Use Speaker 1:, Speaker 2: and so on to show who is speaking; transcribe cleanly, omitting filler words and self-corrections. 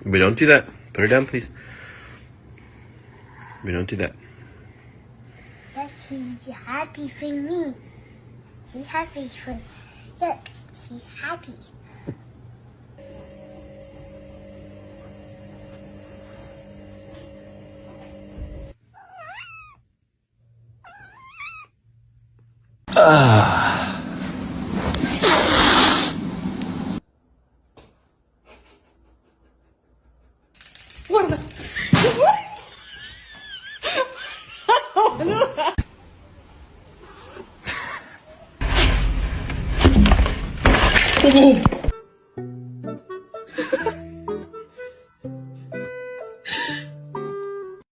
Speaker 1: We don't do that. Put her down, please. We don't do that.
Speaker 2: Look, she's happy for me. She's happy for. Look, she's happy.
Speaker 3: Guarda!
Speaker 1: Oh!